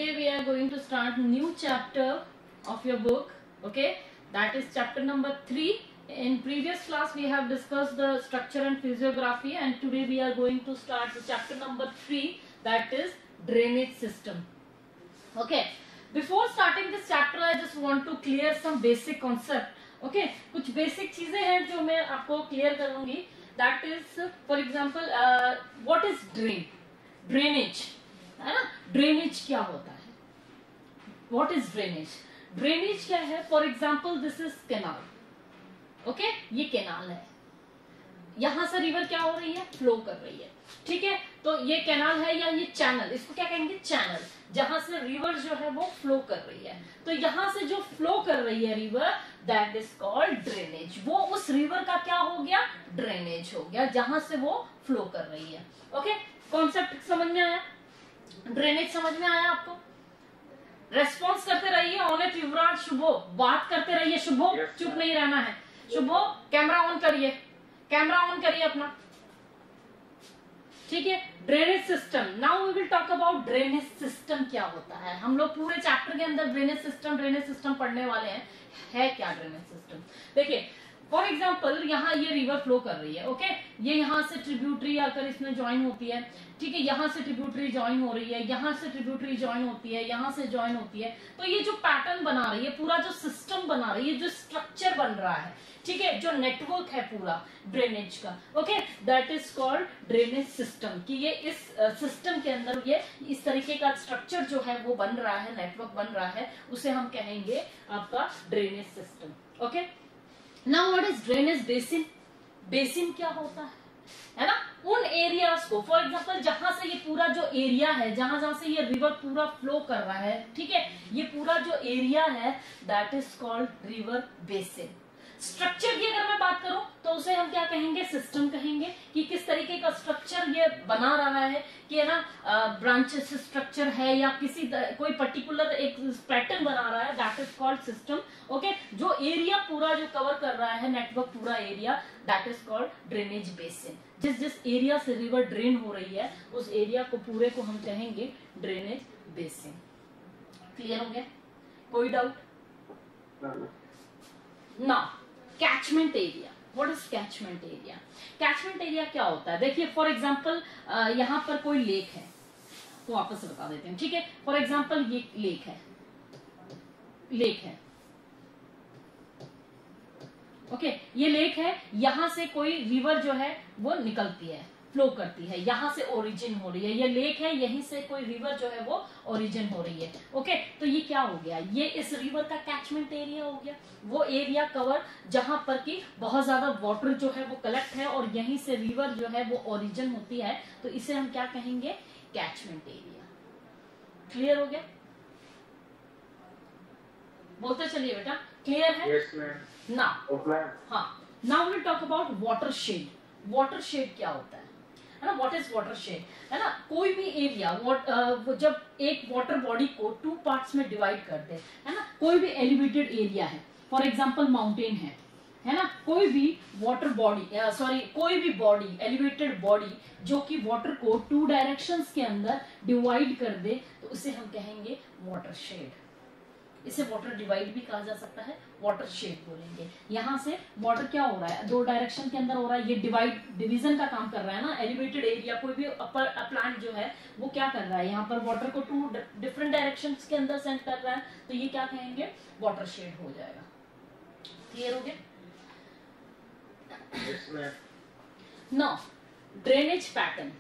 today we are going to start new chapter of your book. Okay, that is chapter number 3. In previous class we have discussed the structure and physiography, and today we are going to start the chapter number 3, that is drainage system. Okay, before starting this chapter I just want to clear some basic concept. Okay, कुछ basic चीजें हैं जो मैं आपको clear करूंगी. That is, for example, what is drain? Drainage, है ना? Drainage क्या होता है? What is drainage? Drainage क्या है? For example, this is canal. Okay, ये canal है. यहाँ से रिवर क्या हो रही है? फ्लो कर रही है. ठीक है, तो ये कैनाल है या ये चैनल, इसको क्या कहेंगे? चैनल, जहां से रिवर जो है वो फ्लो कर रही है. तो यहाँ से जो फ्लो कर रही है river, that is called drainage. वो उस रिवर का क्या हो गया? ड्रेनेज हो गया, जहां से वो फ्लो कर रही है. ओके, कॉन्सेप्ट समझ में आया? ड्रेनेज समझ में आया आपको? रेस्पॉन्स करते रहिए. ऑनेट, युवराज, शुभो, बात करते रहिए. शुभो, चुप नहीं रहना है. शुभो, कैमरा ऑन करिए, कैमरा ऑन करिए अपना. ठीक है, drainage system. Now we will talk about drainage system. क्या होता है? हम लोग पूरे चैप्टर के अंदर ड्रेनेज सिस्टम पढ़ने वाले हैं. है क्या ड्रेनेज सिस्टम? देखिए, फॉर एग्जाम्पल यहाँ ये रिवर फ्लो कर रही है. ओके, ये यहाँ से ट्रिब्यूटरी आकर इसमें ज्वाइन होती है. ठीक है, यहाँ से ट्रिब्यूटरी ज्वाइन हो रही है, यहाँ से ट्रिब्यूटरी ज्वाइन होती है, यहाँ से ज्वाइन होती है. तो ये जो पैटर्न बना रही है, पूरा जो सिस्टम बना रही है, जो स्ट्रक्चर बन रहा है, ठीक है, जो नेटवर्क है पूरा ड्रेनेज का, okay, that is called drainage system. कि ये इस सिस्टम के अंदर ये इस तरीके का स्ट्रक्चर जो है वो बन रहा है, नेटवर्क बन रहा है, उसे हम कहेंगे आपका drainage system. Okay, now what is drainage basin? Basin क्या होता है ना? उन एरियाज को, फॉर एग्जांपल जहां से ये पूरा जो एरिया है, जहां से ये रिवर पूरा फ्लो कर रहा है, ठीक है, ये पूरा जो एरिया है that is called river basin. Structure की अगर मैं बात करूं तो उसे हम क्या कहेंगे? सिस्टम कहेंगे. कि किस तरीके का स्ट्रक्चर ये बना रहा है, कि है ना, ब्रांचेस स्ट्रक्चर है या किसी कोई पर्टिकुलर एक पैटर्न बना रहा है, that is called system. Okay, जो एरिया पूरा जो कवर कर रहा है, नेटवर्क पूरा area, that is called drainage basin. जिस एरिया से रिवर ड्रेन हो रही है, उस एरिया को पूरे को हम कहेंगे ड्रेनेज बेसिन. क्लियर हो गया? कोई डाउट? ना. Catchment area. What is catchment area? Catchment area क्या होता है? देखिए, फॉर एग्जांपल यहाँ पर कोई लेक है, तो वापस से बता देते हैं. ठीक है, फॉर एग्जांपल ये लेक है. ओके, ये लेक है. यहां से कोई रिवर जो है वो निकलती है, फ्लो करती है, यहां से ओरिजिन हो रही है. ये लेक है, यहीं से कोई रिवर जो है वो ओरिजिन हो रही है. ओके, तो ये क्या हो गया? ये इस रिवर का कैचमेंट एरिया हो गया. वो एरिया कवर जहां पर कि बहुत ज्यादा वाटर जो है वो कलेक्ट है और यहीं से रिवर जो है वो ओरिजिन होती है, तो इसे हम क्या कहेंगे? Catchment area. क्लियर हो गया? बोलते चलिए बेटा. क्लियर है? Yes, ma'am. ना. हाँ. Now will talk about watershed. Watershed क्या होता है ना? What is watershed? है ना, कोई भी एरिया जब एक वाटर बॉडी को 2 पार्ट्स में डिवाइड करते हैं ना, कोई भी एलिवेटेड एरिया है, फॉर एग्जांपल माउंटेन है ना, कोई भी वाटर बॉडी, कोई भी बॉडी, एलिवेटेड बॉडी जो कि वाटर को 2 डायरेक्शंस के अंदर डिवाइड कर दे, तो उसे हम कहेंगे वाटरशेड. इसे वाटर डिवाइड भी कहा जा सकता है, वाटर शेड बोलेंगे. यहाँ से वाटर क्या हो रहा है? 2 डायरेक्शन के अंदर हो रहा है. ये डिवीजन का काम कर रहा है ना. एलिवेटेड एरिया, कोई भी अपर प्लांट जो है वो क्या कर रहा है? यहाँ पर वाटर को 2 डिफरेंट डायरेक्शन के अंदर सेंड कर रहा है, तो ये क्या कहेंगे? वाटर शेड हो जाएगा. क्लियर हो गया? No. Drainage pattern.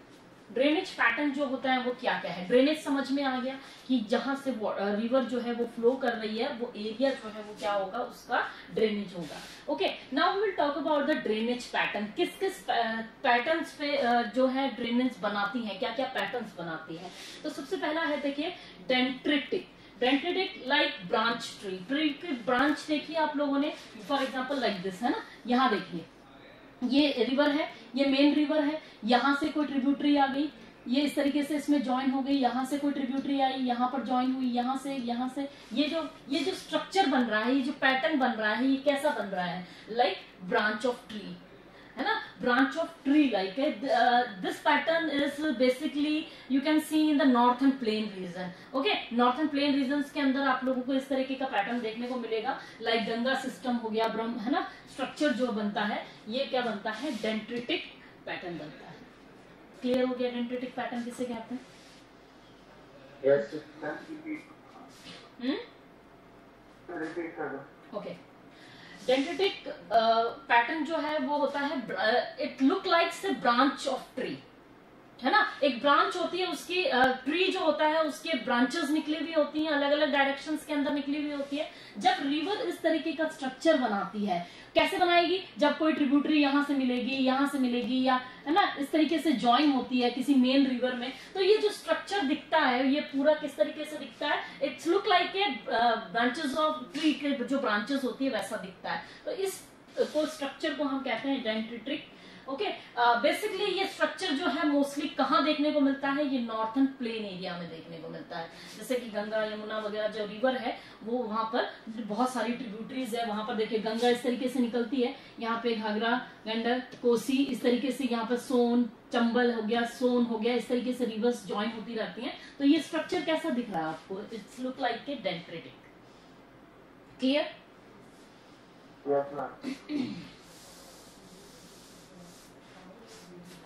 Drainage pattern जो होता है वो क्या क्या है? ड्रेनेज समझ में आ गया कि जहां से रिवर जो है वो फ्लो कर रही है, वो एरिया जो है वो क्या होगा? उसका ड्रेनेज होगा. Okay, now we will talk about the drainage pattern. किस किस पैटर्न्स पे जो है ड्रेनेज बनाती है, क्या क्या पैटर्न्स बनाती है? तो सबसे पहला है, देखिए, डेंट्रिटिक. डेंट्रिटिक लाइक ब्रांच ट्री की ब्रांच देखिए आप लोगों ने, फॉर एग्जाम्पल लाइक दिस, है ना. यहाँ देखिए, ये रिवर है, ये मेन रिवर है, यहाँ से कोई ट्रिब्यूटरी आ गई, ये इस तरीके से इसमें ज्वाइन हो गई, यहाँ से कोई ट्रिब्यूटरी आई, यहाँ पर ज्वाइन हुई, यहाँ से ये जो स्ट्रक्चर बन रहा है, ये जो पैटर्न बन रहा है, ये कैसा बन रहा है? लाइक ब्रांच ऑफ ट्री, है ना. branch of tree like this pattern is basically you can see in the northern plain region. Okay, northern plain regions के अंदर आप लोगों को इस तरीके का पैटर्न देखने को मिलेगा, लाइक गंगा सिस्टम हो गया, ब्रह्म है ना, स्ट्रक्चर जो बनता है ये क्या बनता है, डेंड्रिटिक पैटर्न बनता है। क्लियर हो गया डेंड्रिटिक पैटर्न किसे कहते हैं? ओके, डेंड्रिटिक पैटर्न जो है वो होता है, it look likes A branch of tree, है ना, एक ब्रांच होती है उसकी, ट्री जो होता है उसके ब्रांचेस निकली हुई होती हैं, अलग अलग डायरेक्शंस के अंदर निकली हुई होती है। जब रिवर इस तरीके का स्ट्रक्चर बनाती है, कैसे बनाएगी, जब कोई ट्रिब्यूटरी यहाँ से मिलेगी, यहाँ से मिलेगी, या है ना इस तरीके से ज्वाइन होती है किसी मेन रिवर में, तो ये जो स्ट्रक्चर दिखता है ये पूरा किस तरीके से दिखता है, it's look like A branches of tree के जो ब्रांचेस होती है वैसा दिखता है। तो इस को स्ट्रक्चर को हम कहते हैं डेंड्रिटिक। ओके, बेसिकली ये स्ट्रक्चर जो है मोस्टली कहाँ देखने को मिलता है, ये नॉर्थन प्लेन एरिया में देखने को मिलता है। जैसे कि गंगा यमुना वगैरह जो रिवर है वो वहां पर बहुत सारी ट्रिब्यूटरीज है, वहां पर देखिए गंगा इस तरीके से निकलती है, यहाँ पे घाघरा, गंडक, कोसी, इस तरीके से यहाँ पर सोन, चंबल हो गया, सोन हो गया, इस तरीके से रिवर्स ज्वाइन होती रहती हैं। तो ये स्ट्रक्चर कैसा दिख रहा है आपको, it's look like a dendritic. Clear?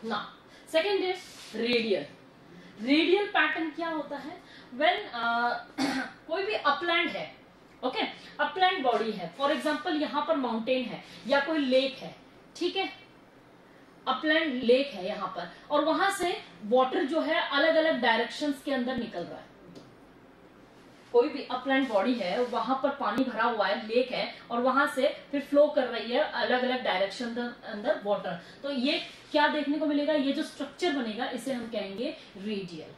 ना second is radial. Radial pattern क्या होता है, व्हेन कोई भी अपलैंड है, ओके, अपलैंड बॉडी है, फॉर एग्जांपल यहाँ पर माउंटेन है या कोई लेक है, ठीक है, अपलैंड लेक है यहाँ पर, और वहां से वाटर जो है अलग अलग डायरेक्शंस के अंदर निकल रहा है। कोई भी अपलैंड बॉडी है, वहां पर पानी भरा हुआ है, लेक है, और वहां से फिर फ्लो कर रही है अलग अलग डायरेक्शन अंदर वाटर, तो ये क्या देखने को मिलेगा, ये जो स्ट्रक्चर बनेगा इसे हम कहेंगे रेडियल।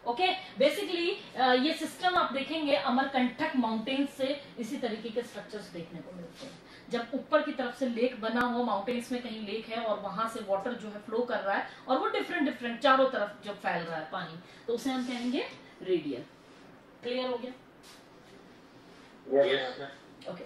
ओके, बेसिकली ये सिस्टम आप देखेंगे अमरकंटक माउंटेन से इसी तरीके के स्ट्रक्चर्स देखने को मिलते हैं। जब ऊपर की तरफ से लेक बना हुआ, माउंटेन्स में कहीं लेक है और वहां से वाटर जो है फ्लो कर रहा है और वो डिफरेंट चारों तरफ जो फैल रहा है पानी, तो उसे हम कहेंगे रेडियल। क्लियर हो गया? Okay,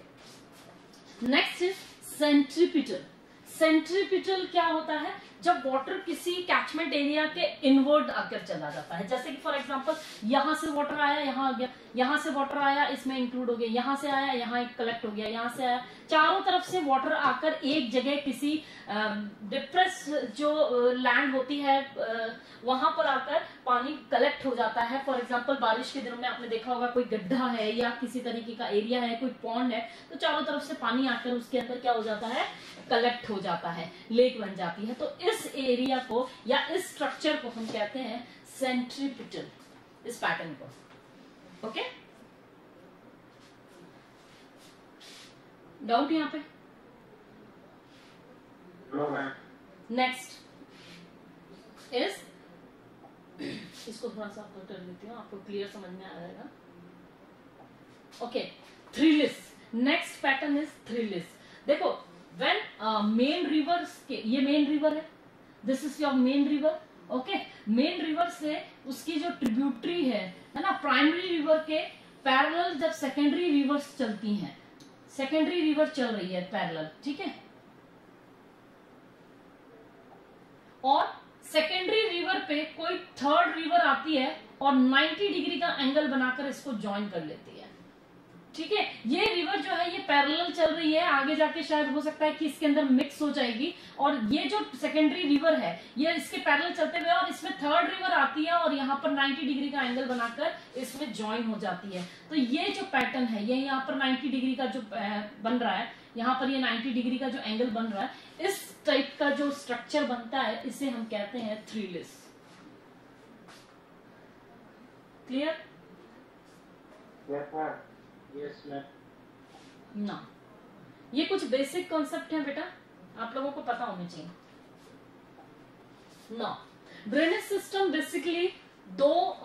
next is centripetal. Centripetal क्या होता है, जब वाटर किसी कैचमेंट एरिया के इनवर्ड आकर चला जाता है, जैसे कि फॉर एग्जांपल यहां से वाटर आया, यहां आ गया, यहां से वाटर आया, इसमें इंक्लूड हो गया, यहां से आया, यहां कलेक्ट हो गया, यहां से आया, चारों तरफ से वाटर आकर एक जगह किसी डिप्रेस जो लैंड होती है वहां पर आकर पानी कलेक्ट हो जाता है। फॉर एग्जांपल बारिश के दिनों में आपने देखा होगा कोई गड्ढा है या किसी तरीके का एरिया है, कोई पॉन्ड है, तो चारों तरफ से पानी आकर उसके अंदर क्या हो जाता है, कलेक्ट हो जाता है, लेक बन जाती है। तो इस एरिया को या इस स्ट्रक्चर को हम कहते हैं सेंट्रीपिटल, इस पैटर्न को। ओके, डाउट यहां पे? नेक्स्ट इज, इसको थोड़ा सा कर देती हूँ, आपको क्लियर समझ में आ जाएगा। Okay, trellis. Next pattern is trellis. देखो, व्हेन मेन रिवर्स के, ये मेन रिवर है, this is your main river, okay, main river से उसकी जो ट्रिब्यूटरी है ना, प्राइमरी रिवर के पैरेलल जब सेकेंडरी रिवर्स चलती हैं, सेकेंडरी रिवर चल रही है पैरेलल, ठीक है, और सेकेंडरी रिवर पे कोई थर्ड रिवर आती है और 90 डिग्री का एंगल बनाकर इसको ज्वाइन कर लेती है, ठीक है। ये रिवर जो है ये पैरेलल चल रही है, आगे जाके शायद हो सकता है कि इसके अंदर मिक्स हो जाएगी, और ये जो सेकेंडरी रिवर है ये इसके पैरेलल चलते हुए और इसमें थर्ड रिवर आती है और यहाँ पर 90 डिग्री का एंगल बनाकर इसमें ज्वाइन हो जाती है। तो ये जो पैटर्न है, ये यहाँ पर 90 डिग्री का जो बन रहा है, यहाँ पर ये 90 डिग्री का जो एंगल बन रहा है, इस टाइप का जो स्ट्रक्चर बनता है इसे हम कहते हैं थ्रिलिस। क्लियर? Yes ma'am. ना, ये कुछ बेसिक कॉन्सेप्ट है बेटा, आप लोगों को पता होने चाहिए ना। ड्रेनेज सिस्टम बेसिकली दो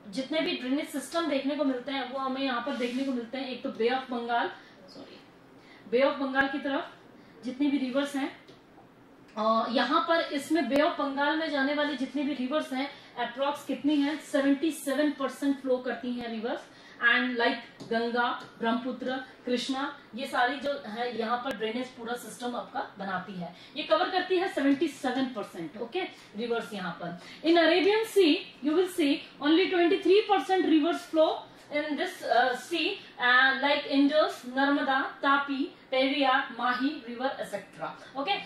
जितने भी ड्रेनेज सिस्टम देखने को मिलते हैं वो हमें यहाँ पर देखने को मिलते हैं। एक तो bay of Bengal, bay of Bengal की तरफ जितनी भी रिवर्स हैं, यहाँ पर इसमें बे ऑफ बंगाल में जाने वाली जितनी भी रिवर्स हैं अप्रोक्स कितनी हैं, 77% फ्लो करती हैं reverse. And like Ganga, Brahmaputra, Krishna, ये सारी जो है यहाँ पर ड्रेनेज पूरा सिस्टम आपका बनाती है। ये कवर करती है 77%, ओके, रिवर्स यहाँ पर। In Arabian sea you will see only 23% rivers flow in this sea, like Indus, Narmada, Tapi, Periyar, Mahi river, etc. Okay,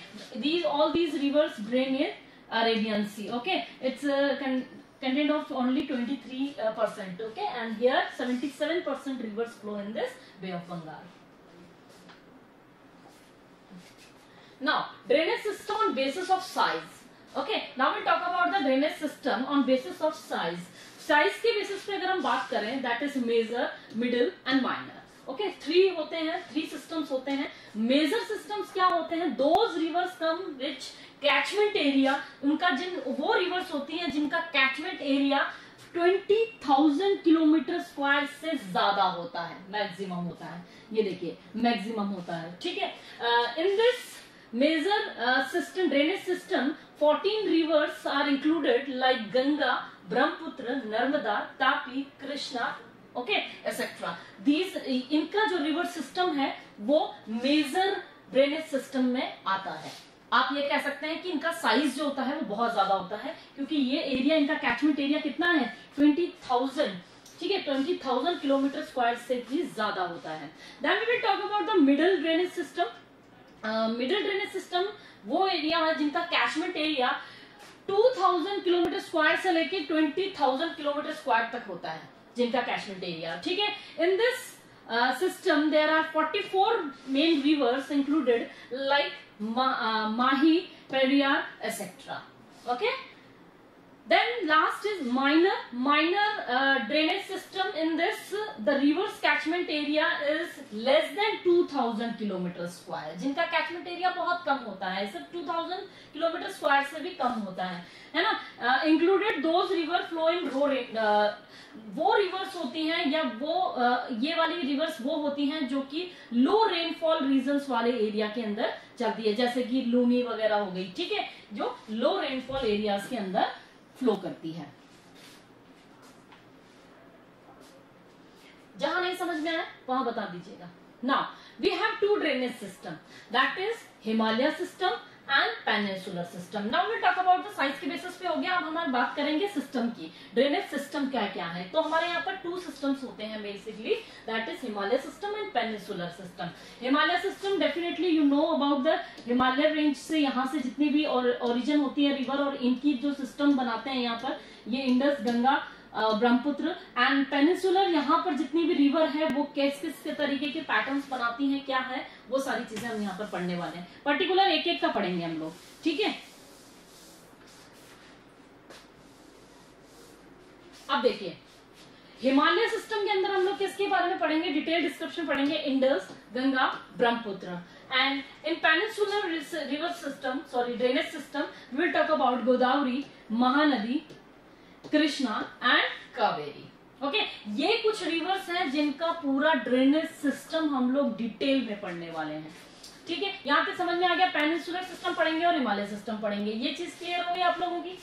all these rivers drain in Arabian Sea. Okay, it's content of only 23%. Okay, and here 77% rivers flow in this Bay of Bengal. Now, drainage system on basis of size. Okay, now we'll talk about the drainage system on basis of size. Size के basis पे अगर हम बात करें, that is major, middle and minor. Okay, 3 होते हैं, 3 systems होते हैं। मेजर सिस्टम्स क्या होते हैं? Those reverse come which catchment area, उनका वो रिवर्स होती हैं जिनका कैचमेंट एरिया 20,000 किलोमीटर स्क्वायर से ज्यादा होता है, मैक्सिमम होता है। ये देखिए मैक्सिमम होता है, ठीक है। In this major system, drainage system, 14 rivers are included like Ganga, Brahmaputra, Narmada, Tapi, Krishna, okay, etc. These इनका जो रिवर सिस्टम है वो मेजर ड्रेनेज सिस्टम में आता है। आप ये कह सकते हैं कि इनका साइज जो होता है वो बहुत ज्यादा होता है, क्योंकि ये एरिया, इनका कैचमेंट एरिया कितना है? 20,000, ठीक है, 20,000 किलोमीटर स्क्वायर से भी ज्यादा होता है। Then we will talk about the middle drainage system. Middle drainage system वो एरिया है जिनका कैचमेंट एरिया 2000 किलोमीटर स्क्वायर से लेके 20,000 किलोमीटर स्क्वायर तक होता है, जिनका कैचमेंट एरिया, ठीक है। In this system there are 44 main rivers included like Mahi, Periyar, etcetera. Okay, then last is minor drainage system. In this the river's catchment area is less than 2000 kilometer square, जिनका catchment area बहुत कम होता है, सिर्फ 2000 kilometre square से भी कम होता है ना। इंक्लूडेड दोज रिवर फ्लोइंग रो, वो रिवर्स होती हैं या वो ये वाली रिवर्स वो होती हैं जो कि लो रेनफॉल रीजन्स वाले एरिया के अंदर चलती है, जैसे कि लूनी वगैरह हो गई, ठीक है, जो लो रेनफॉल एरियाज के अंदर फ्लो करती है। जहां नहीं समझ में आया वहां बता दीजिएगा। Now we have 2 drainage system, that is Himalaya system and peninsular system. Now we talk about the size के बेसिस पे हो गया, अब हम बात करेंगे सिस्टम की। ड्रेनेज सिस्टम क्या क्या है? तो हमारे यहाँ पर 2 सिस्टम्स होते हैं basically, that is Himalaya system and peninsular system. Himalaya system definitely you know about the Himalaya range से यहाँ से जितनी भी ओरिजिन होती है रिवर, और इनकी जो सिस्टम बनाते हैं यहाँ पर, ये Indus, Ganga, Brahmaputra and peninsular, यहाँ पर जितनी भी रिवर है वो किस किस तरीके के पैटर्न्स बनाती हैं, क्या है, वो सारी चीजें हम यहाँ पर पढ़ने वाले हैं। पर्टिकुलर एक एक का पढ़ेंगे हम लोग, ठीक है। अब देखिए हिमालय सिस्टम के अंदर हम लोग किसके बारे में पढ़ेंगे? डिटेल डिस्क्रिप्शन पढ़ेंगे, Indus, Ganga, Brahmaputra. And in peninsular river system, sorry drainage system, we will talk about Godavari, Mahanadi, Krishna and Kaveri. Okay, ये कुछ रिवर्स हैं जिनका पूरा ड्रेनेज सिस्टम हम लोग डिटेल में पढ़ने वाले हैं, ठीक है। यहां तक समझ में आ गया? पेनिनसुलर सिस्टम पढ़ेंगे और हिमालय सिस्टम पढ़ेंगे, ये चीज क्लियर हो गई आप लोगों की?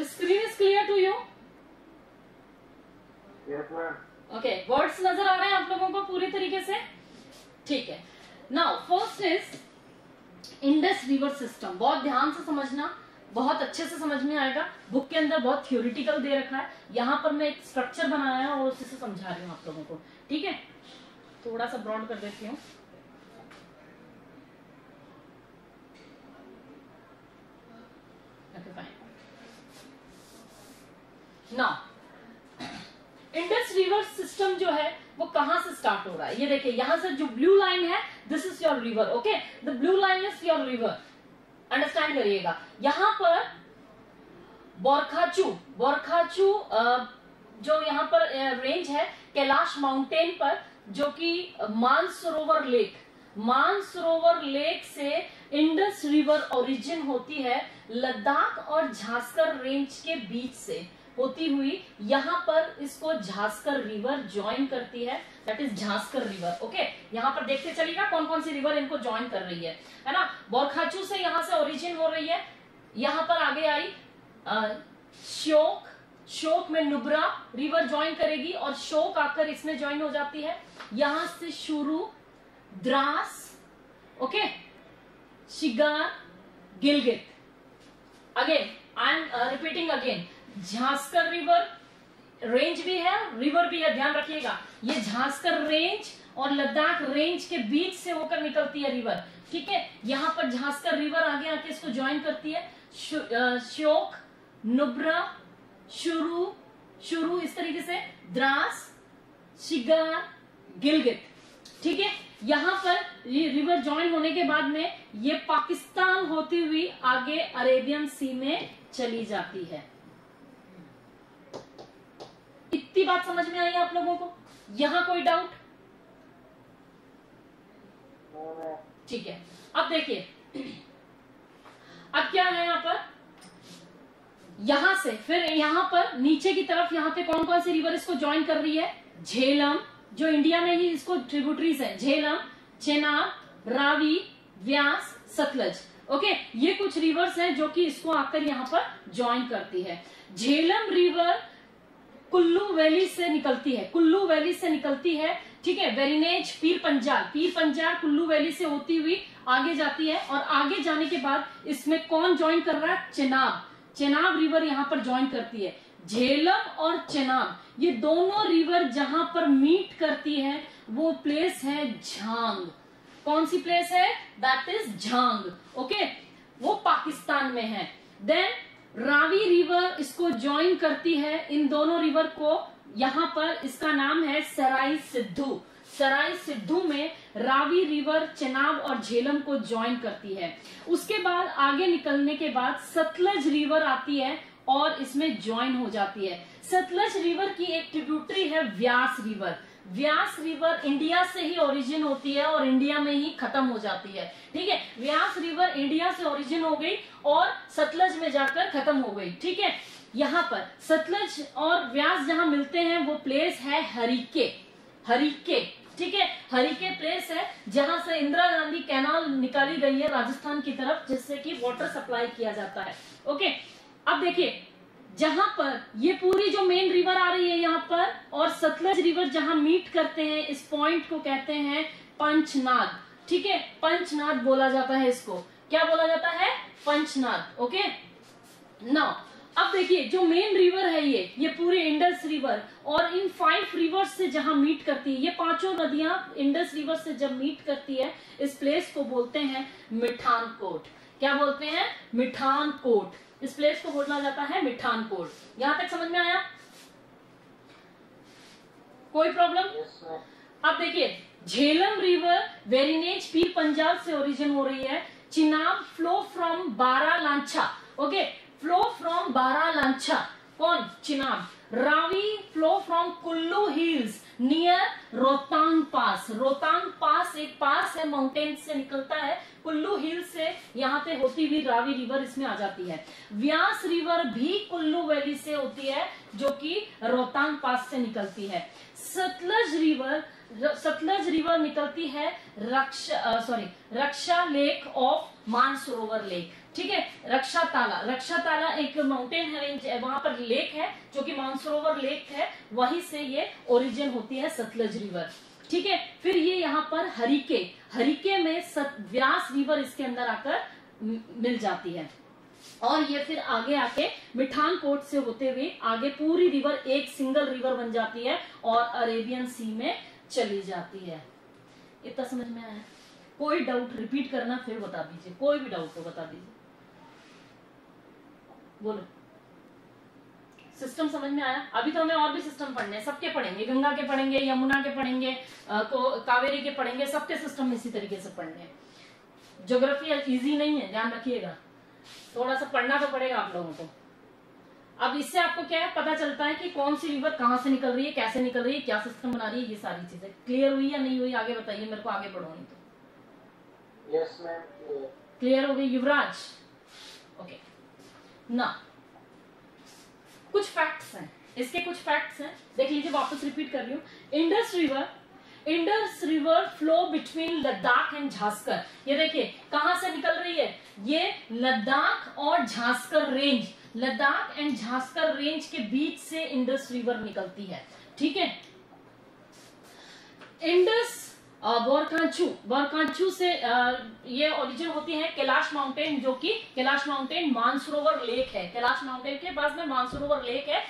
Screen is clear to you? Okay, words नजर आ रहे हैं आप लोगों को पूरी तरीके से? ठीक है। Now first is Indus river system. बहुत ध्यान से समझना, बहुत अच्छे से समझ में आएगा। बुक के अंदर बहुत थ्योरेटिकल दे रखा है, यहाँ पर मैं एक स्ट्रक्चर बनाया है और उसी से समझा रही हूँ आप लोगों को, ठीक है। थोड़ा सा ब्रॉड कर देती हूँ। नाउ इंडस रिवर सिस्टम जो है वो कहां से स्टार्ट हो रहा है? ये देखिए, यहां से जो ब्लू लाइन है, this is your river, okay, the blue line is your river, understand करिएगा। यहां पर बोरखाचू जो यहाँ पर रेंज है कैलाश माउंटेन पर, जो कि मानसरोवर लेक, मानसरोवर लेक से इंडस रिवर ओरिजिन होती है लद्दाख और झांसकर रेंज के बीच से होती हुई यहाँ पर इसको झांसकर रिवर ज्वाइन करती है, that is Zanskar river. Okay, यहाँ पर देखते चलिएगा कौन कौन सी रिवर इनको ज्वाइन कर रही है ना। बोरखाचू से यहाँ से ओरिजिन हो रही है, यहाँ पर आगे आई श्योक, श्योक में नुब्रा रिवर ज्वाइन करेगी और श्योक आकर इसमें ज्वाइन हो जाती है। यहां से शुरू Dras, okay, cigar, Gilgit. Again I am repeating again, Zanskar river range भी है, रिवर भी है, ध्यान रखिएगा। ये झांसकर रेंज और लद्दाख रेंज के बीच से होकर निकलती है रिवर, ठीक है। यहां पर झांसकर रिवर आगे आके इसको ज्वाइन करती है, श्योक, नुब्रा, शुरू इस तरीके से, द्रास, शिगार, गिलगित, ठीक है। यहां पर ये रिवर ज्वाइन होने के बाद में ये पाकिस्तान होती हुई आगे अरेबियन सी में चली जाती है। इतनी बात समझ में आई आप लोगों को? यहां कोई डाउट? ठीक है, अब देखिए अब क्या है यहाँ पर, यहां से फिर यहां पर नीचे की तरफ यहाँ पे कौन कौन सी रिवर इसको ज्वाइन कर रही है? झेलम, जो इंडिया में ही इसको ट्रिब्यूटरीज है, झेलम, चेनाब, रावी, व्यास, सतलज। ओके, ये कुछ रिवर्स हैं जो कि इसको आकर यहाँ पर ज्वाइन करती है। झेलम रिवर कुल्लू वैली से निकलती है, कुल्लू वैली से निकलती है, ठीक है। वेरिनेज, पीर पंजाल कुल्लू वैली से होती हुई आगे जाती है और आगे जाने के बाद इसमें कौन ज्वाइन कर रहा है? चेनाब रिवर यहाँ पर ज्वाइन करती है। झेलम और चेनाब ये दोनों रिवर जहां पर मीट करती है वो प्लेस है झांग। कौन सी प्लेस है? That is Jhang. ओके, वो पाकिस्तान में है। देन रावी रिवर इसको ज्वाइन करती है, इन दोनों रिवर को, यहाँ पर इसका नाम है सराय सिद्धू। सराय सिद्धू में रावी रिवर चेनाब और झेलम को ज्वाइन करती है। उसके बाद आगे निकलने के बाद सतलज रिवर आती है और इसमें ज्वाइन हो जाती है। सतलज रिवर की एक ट्रिब्यूटरी है व्यास रिवर। व्यास रिवर इंडिया से ही ओरिजिन होती है और इंडिया में ही खत्म हो जाती है, ठीक है। व्यास रिवर इंडिया से ओरिजिन हो गई और सतलज में जाकर खत्म हो गई, ठीक है। यहाँ पर सतलज और व्यास जहाँ मिलते हैं वो प्लेस है हरिके, ठीक है। हरिके प्लेस है जहां से इंदिरा गांधी कैनाल निकाली गई है राजस्थान की तरफ, जिससे कि वाटर सप्लाई किया जाता है। ओके, अब देखिए जहां पर ये पूरी जो मेन रिवर आ रही है यहाँ पर और सतलज रिवर जहां मीट करते हैं, इस पॉइंट को कहते हैं पंचनाद, ठीक है। पंचनाद बोला जाता है इसको। क्या बोला जाता है? पंचनाद। ओके, नाउ अब देखिए जो मेन रिवर है ये पूरे इंडस रिवर और इन 5 रिवर्स से जहां मीट करती है, ये 5 नदियां इंडस रिवर से जब मीट करती है, इस प्लेस को बोलते हैं मिठानकोट। क्या बोलते हैं? मिठानकोट। इस प्लेस को बोला जाता है मिठानकोट। यहां तक समझ में आया? कोई प्रॉब्लम? अब देखिए झेलम रिवर वेरिनेज पीर पंजाल से ओरिजिन हो रही है। Chenab flow from Baralacha, okay, flow from Baralacha, कौन? Chenab. Ravi flow from Kullu hills near Rohtang pass. Rohtang pass एक पास है, माउंटेन से निकलता है, कुल्लू हिल से यहाँ पे होती हुई रावी रिवर इसमें आ जाती है। व्यास रिवर भी कुल्लू वैली से होती है जो कि रोहतांग पास से निकलती है। सतलज रिवर निकलती है रक्षा लेक ऑफ मानसरोवर लेक, ठीक है। रक्षा ताला एक माउंटेन है, रेंज है, वहां पर लेक है जो कि मानसरोवर लेक है, वहीं से ये ओरिजिन होती है सतलज रिवर, ठीक है। फिर ये यहाँ पर हरिके में व्यास रिवर इसके अंदर आकर मिल जाती है और ये फिर आगे आके मिठानकोट से होते हुए आगे पूरी रिवर एक सिंगल रिवर बन जाती है और अरेबियन सी में चली जाती है। इतना समझ में आया? कोई डाउट? रिपीट करना फिर बता दीजिए, कोई भी डाउट हो बता दीजिए, बोलो। सिस्टम समझ में आया? अभी तो हमें और भी सिस्टम पढ़ने हैं, सबके पढ़ेंगे, गंगा के पढ़ेंगे, यमुना के पढ़ेंगे, कावेरी के पढ़ेंगे, सबके सिस्टम इसी तरीके से पढ़ने हैं। ज्योग्राफी इजी नहीं है, ध्यान रखिएगा, थोड़ा सा पढ़ना तो पड़ेगा आप लोगों को। अब इससे आपको क्या है पता चलता है कि कौन सी रिवर कहाँ से निकल रही है, कैसे निकल रही है, क्या सिस्टम बना रही है, ये सारी चीजें क्लियर हुई या नहीं हुई? आगे बताइए मेरे को, आगे बढ़ो नहीं तो। Yes ma'am. क्लियर हो गई युवराज? ओके ना, कुछ फैक्ट्स हैं इसके, कुछ फैक्ट्स हैं, देख लीजिए, वापस रिपीट कर रही हूँ। Indus river flow between Ladakh and Zanskar. ये देखिए कहां से निकल रही है, ये लद्दाख और Zanskar range, Ladakh and Zanskar range के बीच से इंडस रिवर निकलती है, ठीक है। इंडस बोरकांचू से ये ओरिजिन होती है कैलाश माउंटेन, जो कि कैलाश माउंटेन मानसरोवर लेक है, कैलाश माउंटेन के पास में मानसरोवर लेक है,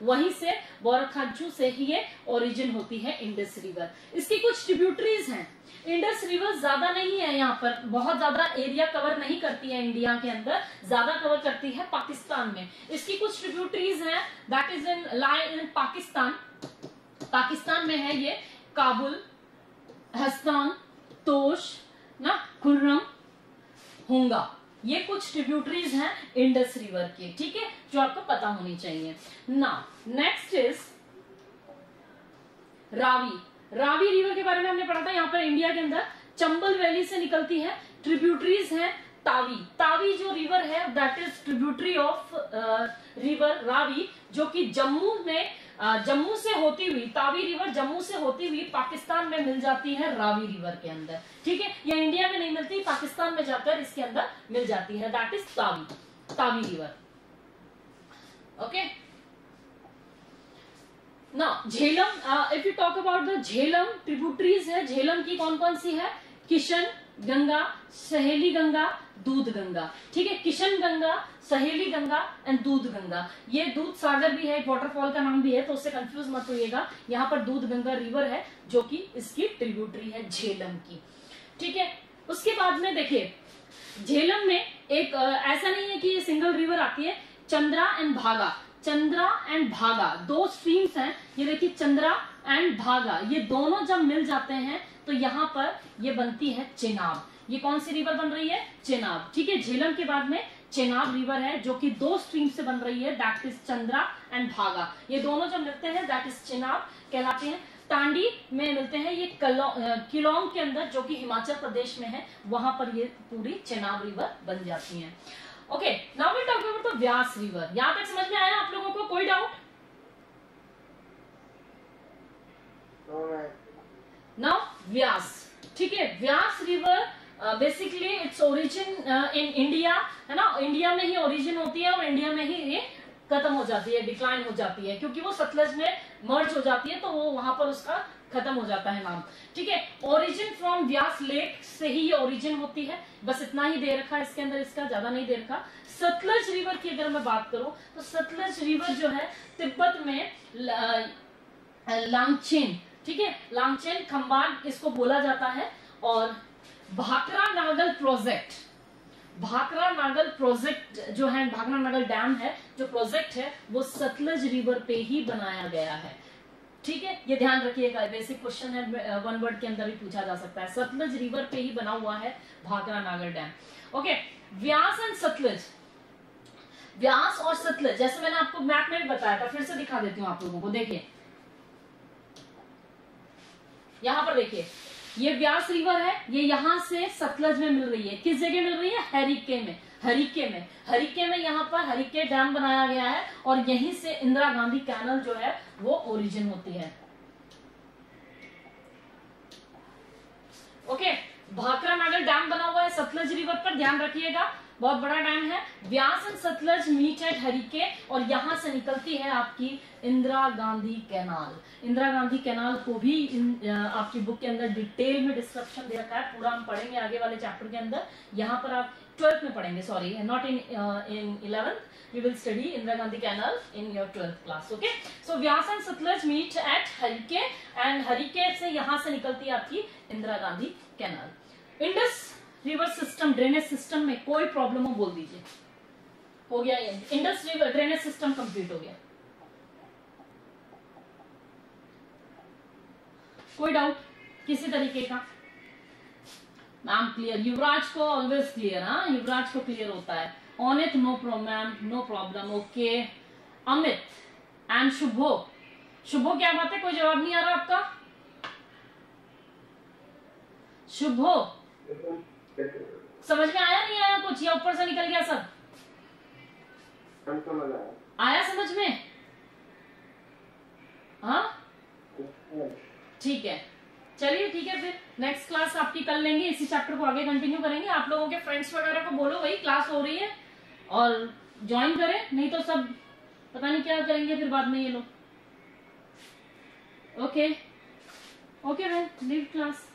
वहीं से बोरकांचू से ही ये ओरिजिन होती है इंडस रिवर। इसकी कुछ ट्रिब्यूटरीज हैं। इंडस रिवर ज्यादा नहीं है, यहाँ पर बहुत ज्यादा एरिया कवर नहीं करती है इंडिया के अंदर, ज्यादा कवर करती है पाकिस्तान में। इसकी कुछ ट्रिब्यूटरीज हैं, that is in Pakistan, Pakistan में है ये, काबुल, हस्तान, तोश ना, खुर्रम, हुंगा, ये कुछ ट्रिब्यूटरीज हैं इंडस रिवर की, ठीक है, जो आपको पता होनी चाहिए ना। Next is Ravi. Ravi river के बारे में हमने पढ़ा था, यहाँ पर इंडिया के अंदर चंबल वैली से निकलती है। ट्रिब्यूटरीज हैं तावी, तावी जो रिवर है that is tributary of river Ravi, जो कि जम्मू से होती हुई, तावी रिवर जम्मू से होती हुई पाकिस्तान में मिल जाती है रावी रिवर के अंदर, ठीक है। ये इंडिया में नहीं मिलती, पाकिस्तान में जाकर इसके अंदर मिल जाती है, that is Tawi river. Okay ना, Jhelum, if you talk about the Jhelum tributaries है, झेलम की कौन कौन सी है, किशन गंगा, सहेली गंगा, दूध गंगा, ठीक है। किशन गंगा, सहेली गंगा एंड दूध गंगा। ये दूध सागर भी है, एक वाटरफॉल का नाम भी है, तो उससे कंफ्यूज मत होइएगा। यहाँ पर दूध गंगा रिवर है जो कि इसकी ट्रिब्यूटरी है झेलम की, ठीक है। उसके बाद में देखिए झेलम में एक ऐसा नहीं है कि ये सिंगल रिवर आती है, चंद्रा एंड भागा, चंद्रा एंड भागा दो स्ट्रीम्स हैं। ये देखिए चंद्रा एंड भागा, ये दोनों जब मिल जाते हैं तो यहाँ पर ये बनती है चेनाब। ये कौन सी रिवर बन रही है, चेनाब, ठीक है। झेलम के बाद में चेनाब रिवर है जो कि दो स्ट्रीम से बन रही है, दैट इज चंद्रा एंड भागा। ये दोनों जब मिलते हैं दैट इज चेनाब कहलाते हैं। टांडी में मिलते हैं ये किलोंग के अंदर, जो कि हिमाचल प्रदेश में है, वहां पर ये पूरी चेनाब रिवर बन जाती है। Okay, now we talk about the Vyas river. यहां तक समझ में आया आप लोगों को, कोई डाउट? नाउ व्यास, ठीक है। Vyas river basically it's origin in India, है ना, इंडिया में ही ओरिजिन होती है और इंडिया में ही ये खत्म हो जाती है, डिक्लाइन हो जाती है, क्योंकि वो सतलज में मर्ज हो जाती है, तो वो वहां पर उसका खत्म हो जाता है नाम, ठीक है। ओरिजिन फ्रॉम व्यास लेक से ही ये ओरिजिन होती है, बस इतना ही दे रखा है इसके अंदर, इसका ज्यादा नहीं दे रखा। सतलज रिवर की अगर मैं बात करूं तो सतलज रिवर जो है तिब्बत में लांगचेन, ठीक है, लांगचेन खंबान इसको बोला जाता है। और भाखरा नागल प्रोजेक्ट, भाखरा नागल प्रोजेक्ट जो है, भाखरा नागल डैम है जो प्रोजेक्ट है, वो सतलज रिवर पे ही बनाया गया है, ठीक है। ये ध्यान रखिएगा, बेसिक क्वेश्चन है, वन वर्ड के अंदर भी पूछा जा सकता है। सतलज रिवर पे ही बना हुआ है Bhakra Nangal dam. Okay, Vyas and Satluj, Vyas और सतलज, जैसे मैंने आपको मैप में भी बताया था, फिर से दिखा देती हूँ आप लोगों को। देखिए यहां पर देखिए, ये व्यास रिवर है, ये यहां से सतलज में मिल रही है। किस जगह मिल रही है, हरिके में, हरिके में यहाँ पर हरिके डैम बनाया गया है, और यहीं से इंदिरा गांधी कैनल जो है वो ओरिजिन होती है। ओके, भाखरा नागल डैम बना हुआ है सतलज रिवर पर, ध्यान रखिएगा, बहुत बड़ा डैम है। Vyas and Satluj meet at Harike, और यहां से निकलती है आपकी इंदिरा गांधी कैनाल। इंदिरा गांधी कैनाल को भी आपकी बुक के अंदर डिटेल में डिस्क्रिप्शन दे रखा है, पूरा हम पढ़ेंगे आगे वाले चैप्टर के अंदर। यहाँ पर आप 12th में पढ़ेंगे, sorry not in 11th, we will study Indira Gandhi Canal in your 12th class. Okay, so Vyas and Satluj meet at Harike, and Harike से यहाँ से निकलती है आपकी Indira Gandhi canal. Indus river system, drainage system में कोई प्रॉब्लम हो बोल दीजिए। हो गया, ये Indus river drainage system complete हो गया। कोई डाउट किसी तरीके का? मैम क्लियर, युवराज को ऑलवेज क्लियर, हाँ युवराज को क्लियर होता है। Onit no problem, no problem, okay. Amit and Shubho, Shubho क्या बात है, कोई जवाब नहीं आ रहा आपका? शुभो समझ में आया नहीं आया कुछ, या ऊपर से निकल गया सब? आया समझ में? हाँ ठीक है, चलिए ठीक है, फिर नेक्स्ट क्लास आपकी कल लेंगे, इसी चैप्टर को आगे कंटिन्यू करेंगे। आप लोगों के फ्रेंड्स वगैरह को बोलो भाई क्लास हो रही है और ज्वाइन करें, नहीं तो सब पता नहीं क्या करेंगे फिर बाद में ये लोग। Okay okay ma'am, leave class.